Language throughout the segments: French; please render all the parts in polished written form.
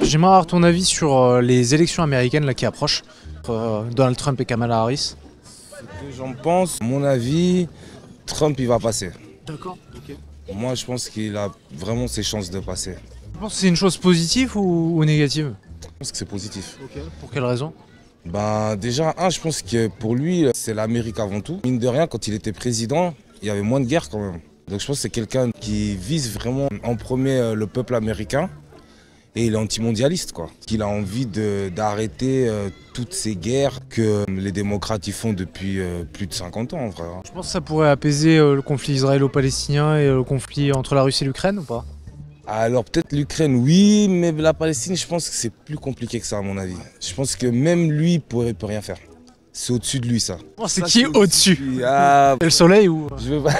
J'aimerais avoir ton avis sur les élections américaines là, qui approchent, entre Donald Trump et Kamala Harris. Ce que j'en pense, à mon avis, Trump il va passer. D'accord, ok. Moi je pense qu'il a vraiment ses chances de passer. Tu penses que c'est une chose positive ou négative? Je pense que c'est positif. Ok. Pour quelle raison? Déjà, je pense que pour lui, c'est l'Amérique avant tout. Mine de rien, quand il était président, il y avait moins de guerre quand même. Donc je pense que c'est quelqu'un qui vise vraiment en premier le peuple américain. Et il est antimondialiste, quoi. Il a envie d'arrêter toutes ces guerres que les démocrates y font depuis plus de 50 ans, en vrai. Je pense que ça pourrait apaiser le conflit israélo-palestinien et le conflit entre la Russie et l'Ukraine ou pas? Alors peut-être l'Ukraine, oui, mais la Palestine, je pense que c'est plus compliqué que ça, à mon avis. Je pense que même lui, il peut rien faire. C'est au-dessus de lui, ça. Oh, c'est qui au-dessus? Ah, Le soleil ou? je veux pas...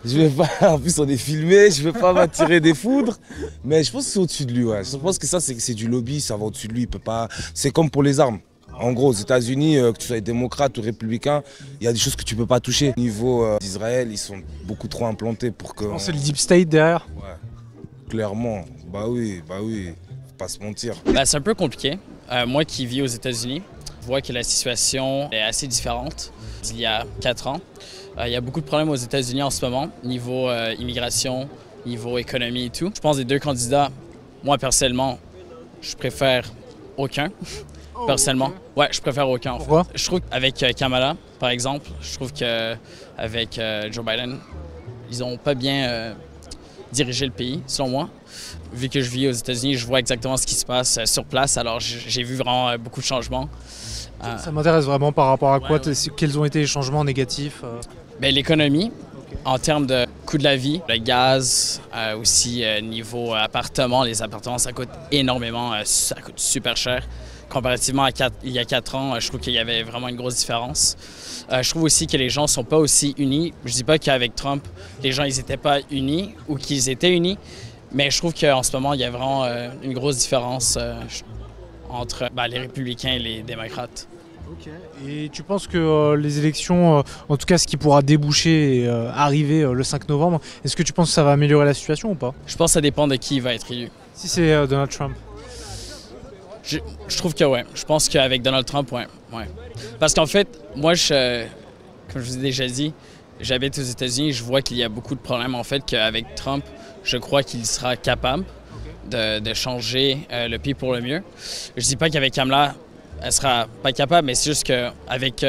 je veux pas... En plus, on est filmé, je veux pas m'attirer des foudres. Mais je pense que c'est au-dessus de lui, ouais. Je pense que ça, c'est du lobby, ça va au-dessus de lui. Il peut pas... C'est comme pour les armes. En gros, aux États-Unis, que tu sois démocrate ou républicain, il y a des choses que tu peux pas toucher. Au niveau d'Israël, ils sont beaucoup trop implantés pour que... C'est le deep state derrière? Ouais, clairement. Bah oui, faut pas se mentir. C'est un peu compliqué. Moi qui vis aux États-Unis, je vois que la situation est assez différente d'il y a 4 ans. Il y a beaucoup de problèmes aux États-Unis en ce moment, niveau immigration, niveau économie et tout. Je pense des deux candidats, moi personnellement, je préfère aucun. Personnellement, ouais, je préfère aucun. En fait. Pourquoi? Je trouve qu'avec Kamala, par exemple, je trouve qu'avec Joe Biden, ils n'ont pas bien dirigé le pays, selon moi. Vu que je vis aux États-Unis, je vois exactement ce qui se passe sur place, alors j'ai vu vraiment beaucoup de changements. Ça m'intéresse vraiment par rapport à quoi? Quels ont été les changements négatifs? L'économie, en termes de coût de la vie, le gaz, aussi niveau appartement, les appartements, ça coûte énormément, ça coûte super cher. Comparativement à il y a 4 ans, je trouve qu'il y avait vraiment une grosse différence. Je trouve aussi que les gens ne sont pas aussi unis. Je ne dis pas qu'avec Trump, les gens n'étaient pas unis ou qu'ils étaient unis, mais je trouve qu'en ce moment, il y a vraiment une grosse différence entre les républicains et les démocrates. Ok. Et tu penses que les élections, en tout cas ce qui pourra déboucher et arriver le 5 novembre, est-ce que tu penses que ça va améliorer la situation ou pas? Je pense que ça dépend de qui va être élu. Si c'est Donald Trump? Je trouve que ouais. Je pense qu'avec Donald Trump, ouais. Parce qu'en fait, moi, comme je vous ai déjà dit, j'habite aux États-Unis, je vois qu'il y a beaucoup de problèmes. En fait, qu'avec Trump, je crois qu'il sera capable de changer le pays pour le mieux. Je dis pas qu'avec Kamala, elle sera pas capable, mais c'est juste qu'avec,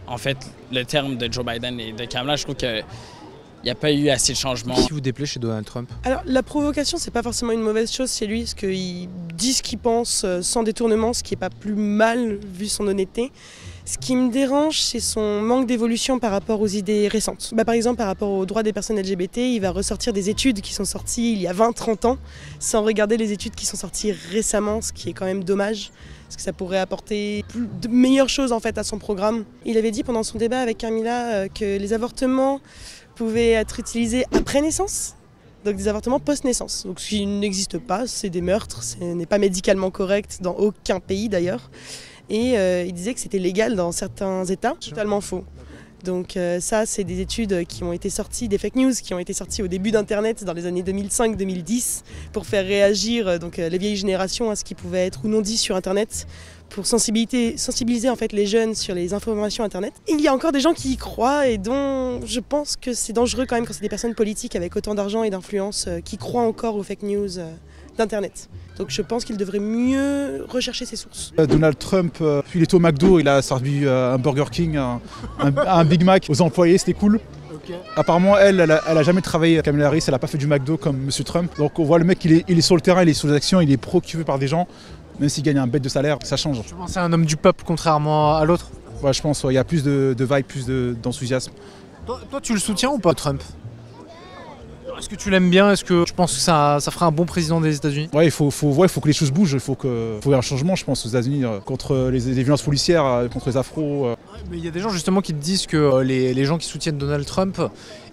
en fait, le terme de Joe Biden et de Kamala, je trouve que il n'y a pas eu assez de changements. Qu'est-ce qui vous déplaît chez Donald Trump? Alors la provocation, c'est pas forcément une mauvaise chose chez lui, parce qu'il dit ce qu'il pense sans détournement, ce qui est pas plus mal vu son honnêteté. Ce qui me dérange, c'est son manque d'évolution par rapport aux idées récentes. Par exemple, par rapport aux droits des personnes LGBT, il va ressortir des études qui sont sorties il y a 20-30 ans, sans regarder les études qui sont sorties récemment, ce qui est quand même dommage, parce que ça pourrait apporter de meilleures choses en fait à son programme. Il avait dit pendant son débat avec Kamala que les avortements pouvaient être utilisés après naissance, donc des avortements post-naissance. Donc ce qui n'existe pas, c'est des meurtres, ce n'est pas médicalement correct dans aucun pays d'ailleurs. Et il disait que c'était légal dans certains États, totalement faux. Donc ça, c'est des études qui ont été sorties, des fake news qui ont été sorties au début d'Internet dans les années 2005-2010 pour faire réagir les vieilles générations à ce qui pouvait être ou non dit sur Internet, pour sensibiliser en fait les jeunes sur les informations Internet. Et il y a encore des gens qui y croient et dont je pense que c'est dangereux quand même quand c'est des personnes politiques avec autant d'argent et d'influence qui croient encore aux fake news d'Internet. Donc je pense qu'il devrait mieux rechercher ses sources. Donald Trump, il était au McDo, il a servi un Burger King, un Big Mac aux employés, c'était cool. Okay. Apparemment, elle a jamais travaillé à Kamala Harris, elle a pas fait du McDo comme M. Trump. Donc on voit le mec, il est sur le terrain, il est sur les actions, il est pro-occupé par des gens. Même s'il gagne un bête de salaire, ça change. Tu penses que c'est un homme du peuple contrairement à l'autre? Ouais, je pense, il y a plus de vibe, plus d'enthousiasme. Toi, tu le soutiens ou pas, Trump? Est-ce que tu l'aimes bien? Est-ce que tu penses que ça ferait un bon président des États-Unis? Ouais, il faut que les choses bougent, il faut un changement, je pense, aux États-Unis, contre les violences policières, contre les afros. Mais il y a des gens justement qui te disent que les gens qui soutiennent Donald Trump,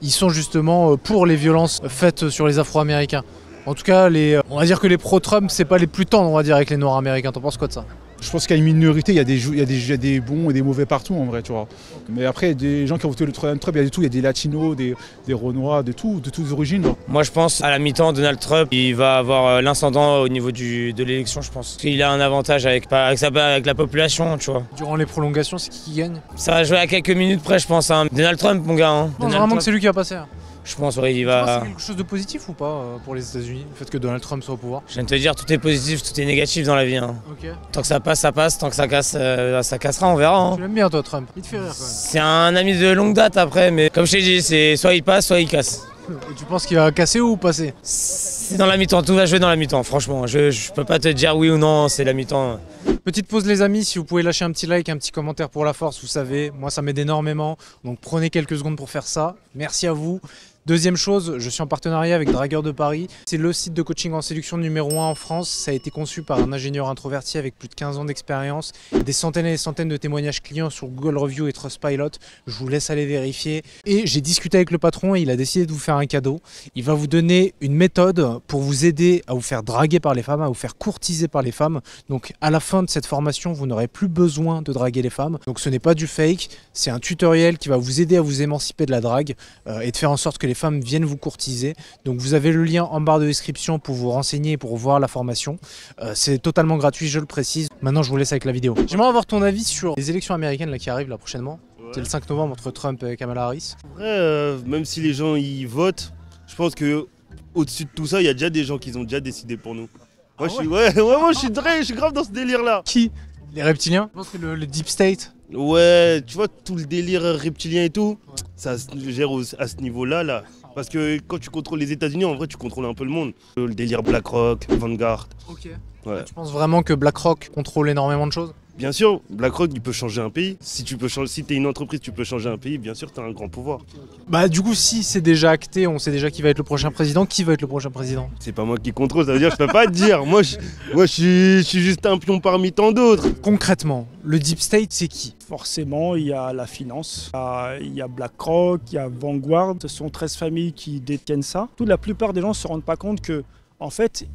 ils sont justement pour les violences faites sur les Afro-Américains. En tout cas, on va dire que les pro-Trump, c'est pas les plus tendres, on va dire, avec les Noirs américains. T'en penses quoi de ça? Je pense qu'il y a une minorité, il y a des bons et des mauvais partout en vrai, tu vois. Mais après, il y a des gens qui ont voté le Donald Trump, il y a de tout, il y a des latinos, des Renois, de toutes origines. Moi je pense à la mi-temps, Donald Trump, il va avoir l'incendant au niveau de l'élection, je pense. Parce qu'il a un avantage avec la population, tu vois. Durant les prolongations, c'est qui gagne? Ça va jouer à quelques minutes près, je pense. Hein. Donald Trump, mon gars. Hein. Je pense vraiment que c'est lui qui va passer. Je pense, oui, il Tu penses que va... c'est quelque chose de positif ou pas pour les États-Unis, le fait que Donald Trump soit au pouvoir? Je viens de te dire, tout est positif, tout est négatif dans la vie. Hein. Ok. Tant que ça passe, ça passe. Tant que ça casse, ça cassera, on verra. Hein. Tu l'aimes bien toi, Trump? Il te fait rire quand même. C'est un ami de longue date après, mais comme je t'ai dit, c'est soit il passe, soit il casse. Et tu penses qu'il va casser ou passer? C'est dans la mi-temps, tout va jouer dans la mi-temps, franchement. Je peux pas te dire oui ou non, c'est la mi-temps. Petite pause les amis, si vous pouvez lâcher un petit like, un petit commentaire pour la force, vous savez, moi ça m'aide énormément. Donc prenez quelques secondes pour faire ça. Merci à vous. Deuxième chose, je suis en partenariat avec Dragueur de Paris. C'est le site de coaching en séduction numéro 1 en France. Ça a été conçu par un ingénieur introverti avec plus de 15 ans d'expérience. Des centaines et des centaines de témoignages clients sur Google Review et Trustpilot. Je vous laisse aller vérifier. Et j'ai discuté avec le patron et il a décidé de vous faire un cadeau. Il va vous donner une méthode pour vous aider à vous faire draguer par les femmes, à vous faire courtiser par les femmes. Donc à la fin de cette formation, vous n'aurez plus besoin de draguer les femmes. Donc ce n'est pas du fake, c'est un tutoriel qui va vous aider à vous émanciper de la drague et de faire en sorte que les femmes viennent vous courtiser. Donc vous avez le lien en barre de description pour vous renseigner et pour voir la formation. C'est totalement gratuit, je le précise. Maintenant je vous laisse avec la vidéo. J'aimerais avoir ton avis sur les élections américaines là, qui arrivent là prochainement. Ouais. C'est le 5 novembre entre Trump et Kamala Harris. En vrai, même si les gens y votent, je pense que au-dessus de tout ça, il y a déjà des gens qui ont déjà décidé pour nous. Moi, moi je suis grave dans ce délire là. Qui? Les reptiliens? Je pense que le Deep State. Ouais, tu vois, tout le délire reptilien et tout, ouais. Ça se gère à ce niveau-là, là. Parce que quand tu contrôles les États-Unis, en vrai, tu contrôles un peu le monde. Le délire BlackRock, Vanguard. Ok. Ouais. Tu penses vraiment que BlackRock contrôle énormément de choses? Bien sûr, BlackRock, il peut changer un pays. Si t'es une entreprise, tu peux changer un pays, bien sûr, t'as un grand pouvoir. Bah du coup, si c'est déjà acté, on sait déjà qui va être le prochain président. Qui va être le prochain président? C'est pas moi qui contrôle, ça veut dire que je peux pas te dire. Moi, je suis juste un pion parmi tant d'autres. Concrètement, le Deep State, c'est qui? Forcément, il y a la finance, il y a BlackRock, il y a Vanguard. Ce sont 13 familles qui détiennent ça. La plupart des gens ne se rendent pas compte que, en fait,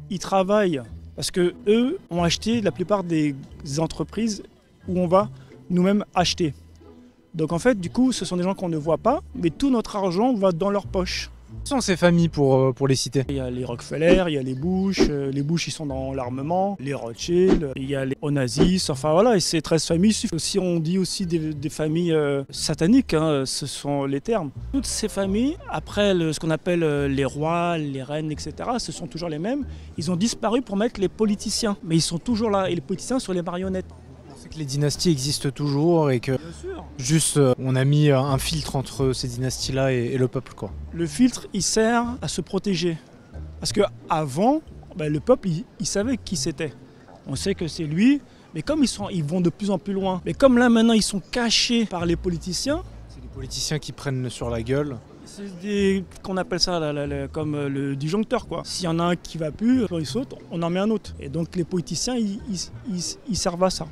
ils travaillent. Parce qu'eux ont acheté la plupart des entreprises où on va nous-mêmes acheter. Donc en fait, du coup, ce sont des gens qu'on ne voit pas, mais tout notre argent va dans leur poche. Qui sont ces familles pour les citer? Il y a les Rockefeller, il y a les Bush ils sont dans l'armement, les Rothschild, il y a les Onassis, enfin voilà, et ces 13 familles, aussi, on dit aussi des familles sataniques, hein, ce sont les termes. Toutes ces familles, après ce qu'on appelle les rois, les reines, etc., ce sont toujours les mêmes. Ils ont disparu pour mettre les politiciens, mais ils sont toujours là, et les politiciens sont les marionnettes. Que les dynasties existent toujours et que juste on a mis un filtre entre ces dynasties-là et le peuple, quoi. Le filtre, il sert à se protéger. Parce qu'avant, le peuple, il savait qui c'était. On sait que c'est lui, mais comme ils vont de plus en plus loin. Mais comme là, maintenant, ils sont cachés par les politiciens. C'est les politiciens qui prennent sur la gueule. C'est qu'on appelle ça comme le disjoncteur, quoi. S'il y en a un qui va plus, quand il saute, on en met un autre. Et donc les politiciens, ils servent à ça.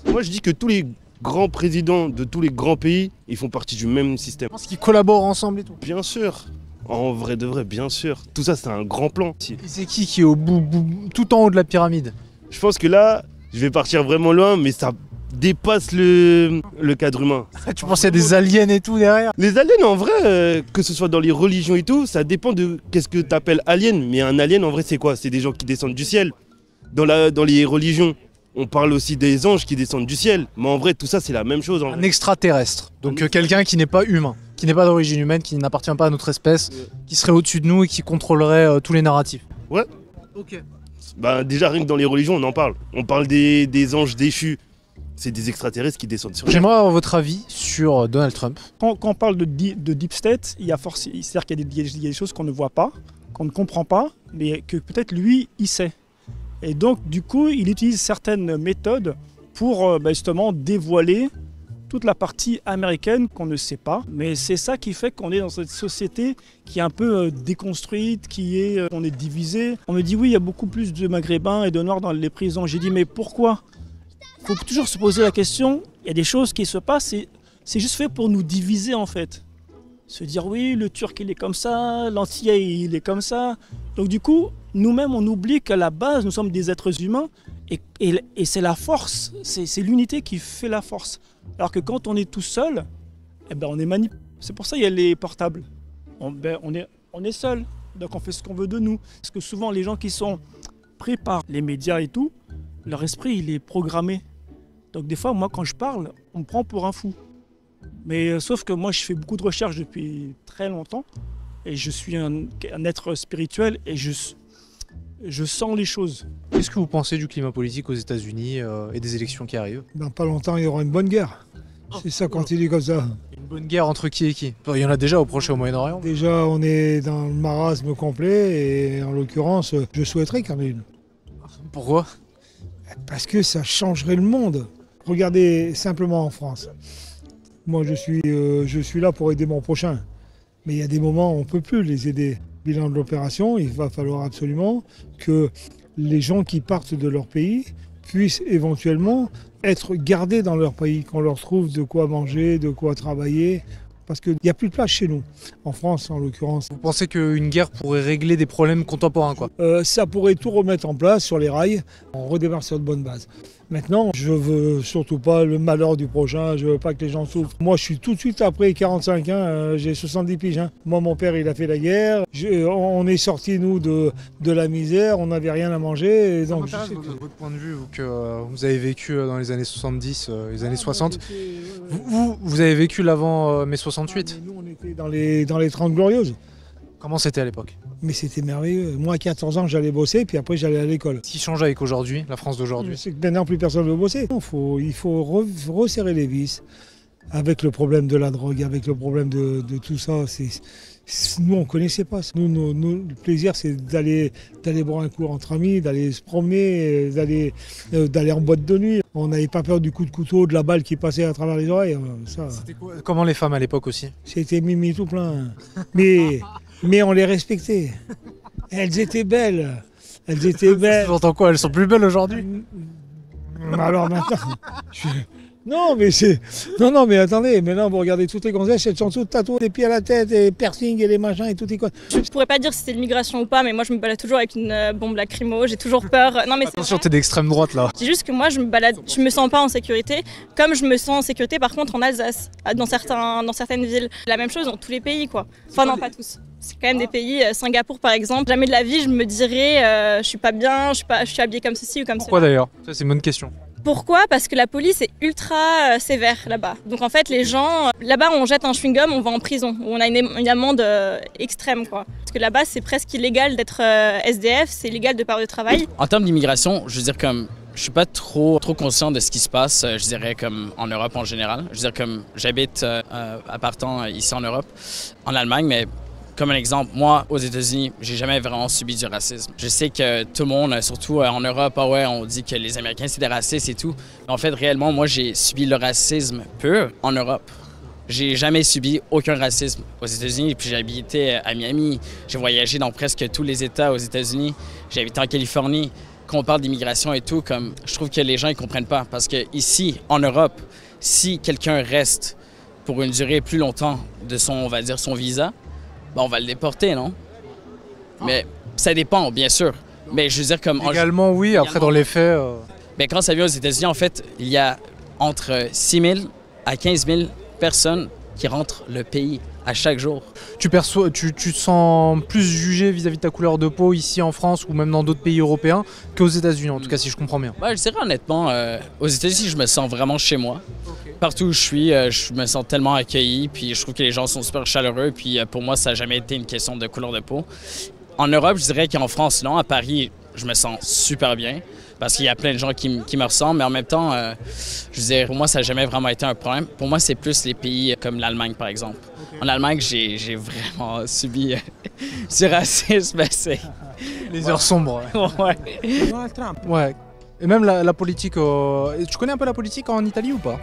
Moi, je dis que tous les grands présidents de tous les grands pays, ils font partie du même système. Je pense qu'ils collaborent ensemble et tout. Bien sûr. En vrai de vrai, bien sûr. Tout ça, c'est un grand plan. Et c'est qui est au bout, tout en haut de la pyramide? Je pense que là, je vais partir vraiment loin, mais ça dépasse le cadre humain. Tu penses qu'il y a des aliens et tout derrière? Les aliens, en vrai, que ce soit dans les religions et tout, ça dépend de qu'est-ce que tu appelles alien. Mais un alien, en vrai, c'est quoi? C'est des gens qui descendent du ciel. Dans les religions, on parle aussi des anges qui descendent du ciel. Mais en vrai, tout ça, c'est la même chose. Un extraterrestre. Donc quelqu'un qui n'est pas humain, qui n'est pas d'origine humaine, qui n'appartient pas à notre espèce, qui serait au-dessus de nous et qui contrôlerait tous les narratifs. Ouais. Ok. Bah, déjà, rien que dans les religions, on en parle. On parle des anges déchus. C'est des extraterrestres qui descendent sur nous. J'aimerais avoir votre avis sur Donald Trump. Quand on parle de Deep State, c'est-à-dire qu'il y a des choses qu'on ne voit pas, qu'on ne comprend pas, mais que peut-être lui, il sait. Et donc, du coup, il utilise certaines méthodes pour justement dévoiler toute la partie américaine qu'on ne sait pas. Mais c'est ça qui fait qu'on est dans cette société qui est un peu déconstruite, on est divisé. On me dit oui, il y a beaucoup plus de Maghrébins et de Noirs dans les prisons. J'ai dit mais pourquoi? Il faut toujours se poser la question. Il y a des choses qui se passent et c'est juste fait pour nous diviser en fait. Se dire oui, le Turc il est comme ça, l'Antillais il est comme ça. Donc du coup, nous-mêmes on oublie qu'à la base nous sommes des êtres humains Et c'est la force, c'est l'unité qui fait la force. Alors que quand on est tout seul, eh ben on est manipulé. C'est pour ça qu'il y a les portables. On est seul, donc on fait ce qu'on veut de nous. Parce que souvent les gens qui sont pris par les médias et tout, leur esprit il est programmé. Donc des fois, moi quand je parle, on me prend pour un fou. Mais sauf que moi je fais beaucoup de recherches depuis très longtemps. Et je suis un être spirituel et je sens les choses. Qu'est-ce que vous pensez du climat politique aux États-Unis et des élections qui arrivent? Dans pas longtemps, il y aura une bonne guerre. Si ça continue comme ça. Une bonne guerre entre qui et qui? Il y en a déjà au Proche et au Moyen-Orient. Déjà, on est dans le marasme complet et en l'occurrence, je souhaiterais qu'il y en ait une. Pourquoi? Parce que ça changerait le monde. Regardez simplement en France. Moi, je suis là pour aider mon prochain. Mais il y a des moments où on ne peut plus les aider. Bilan de l'opération, il va falloir absolument que les gens qui partent de leur pays puissent éventuellement être gardés dans leur pays, qu'on leur trouve de quoi manger, de quoi travailler, parce qu'il n'y a plus de place chez nous, en France en l'occurrence. Vous pensez qu'une guerre pourrait régler des problèmes contemporains, quoi? Ça pourrait tout remettre en place sur les rails, on redémarre sur de bonnes bases. Maintenant, je veux surtout pas le malheur du prochain, je veux pas que les gens souffrent. Moi, je suis tout de suite après 45 ans, j'ai 70 piges. Hein. Moi, mon père, il a fait la guerre. On est sortis, nous, de la misère, on n'avait rien à manger. Et donc, ça m'intéresse votre point de vue, que vous avez vécu dans les années 70, les années 60. Vous avez vécu l'avant mai 68. Nous, on était dans les 30 glorieuses. Comment c'était à l'époque? Mais c'était merveilleux. Moi, à 14 ans, j'allais bosser, puis après, j'allais à l'école. Ce qui change avec aujourd'hui, la France d'aujourd'hui? C'est que maintenant, plus personne ne veut bosser. Il faut resserrer les vis. Avec le problème de la drogue, avec le problème de tout ça, nous, on ne connaissait pas. Nous, le plaisir, c'est d'aller boire un coup entre amis, d'aller se promener, d'aller en boîte de nuit. On n'avait pas peur du coup de couteau, de la balle qui passait à travers les oreilles. C'était quoi? Comment les femmes à l'époque aussi? C'était mimi tout plein. Mais on les respectait. Elles étaient belles. Elles étaient belles. J'entends quoi? Elles sont plus belles aujourd'hui? Alors maintenant... Non mais attendez, maintenant vous regardez toutes les gonzesses, elles sont toutes tatouées des pieds à la tête, et piercing et les machins et tout et quoi. Je pourrais pas dire si c'était l'immigration ou pas, mais moi je me balade toujours avec une bombe lacrymo, j'ai toujours peur. Non mais attention, t'es d'extrême droite là. C'est juste que moi je me sens pas en sécurité, comme je me sens en sécurité par contre en Alsace, dans certaines villes. La même chose dans tous les pays quoi. Enfin non, pas tous. C'est quand même des pays, Singapour par exemple, jamais de la vie je me dirais je suis pas bien, je suis habillée comme ceci ou comme ça. Pourquoi d'ailleurs? Ça c'est une bonne question. Pourquoi? Parce que la police est ultra sévère là-bas. Donc en fait les gens, là-bas on jette un chewing-gum, on va en prison, on a une amende extrême quoi. Parce que là-bas c'est presque illégal d'être SDF, c'est illégal de part de travail. En termes d'immigration, je veux dire comme, je suis pas trop conscient de ce qui se passe, je dirais comme en Europe en général. Je veux dire comme, j'habite à partant ici en Europe, en Allemagne, mais comme un exemple, moi, aux États-Unis, j'ai jamais vraiment subi du racisme. Je sais que tout le monde, surtout en Europe, ah ouais, on dit que les Américains, c'est des racistes et tout. Mais en fait, réellement, moi, j'ai subi le racisme pur en Europe. J'ai jamais subi aucun racisme aux États-Unis. Puis j'ai habité à Miami, j'ai voyagé dans presque tous les États aux États-Unis. J'ai habité en Californie. Quand on parle d'immigration et tout, comme, je trouve que les gens, ils comprennent pas. Parce que ici, en Europe, si quelqu'un reste pour une durée plus longtemps de son, on va dire, son visa, ben on va le déporter, non? Mais ça dépend, bien sûr. Mais je veux dire comme... Légalement, oui. Après, dans les faits... Mais quand ça vient aux États-Unis, en fait, il y a entre 6 000 à 15 000 personnes qui rentrent le pays à chaque jour. Tu te sens plus jugé vis-à-vis de ta couleur de peau ici en France ou même dans d'autres pays européens qu'aux États-Unis, en tout cas, si je comprends bien. Ouais, je dirais honnêtement, aux États-Unis, je me sens vraiment chez moi. Partout où je me sens tellement accueilli, puis je trouve que les gens sont super chaleureux, puis pour moi, ça n'a jamais été une question de couleur de peau. En Europe, je dirais qu'en France, non. À Paris, je me sens super bien, parce qu'il y a plein de gens qui me ressemblent, mais en même temps, je veux dire, pour moi, ça n'a jamais vraiment été un problème. Pour moi, c'est plus les pays comme l'Allemagne, par exemple. Okay. En Allemagne, j'ai vraiment subi du racisme. Les heures sombres. Ouais. Donald Trump. Ouais. Et même la politique... Tu connais un peu la politique en Italie ou pas?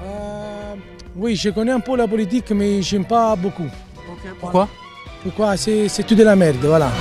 Oui, je connais un peu la politique, mais j'aime pas beaucoup. Okay, pourquoi? Pourquoi? C'est tout de la merde, voilà.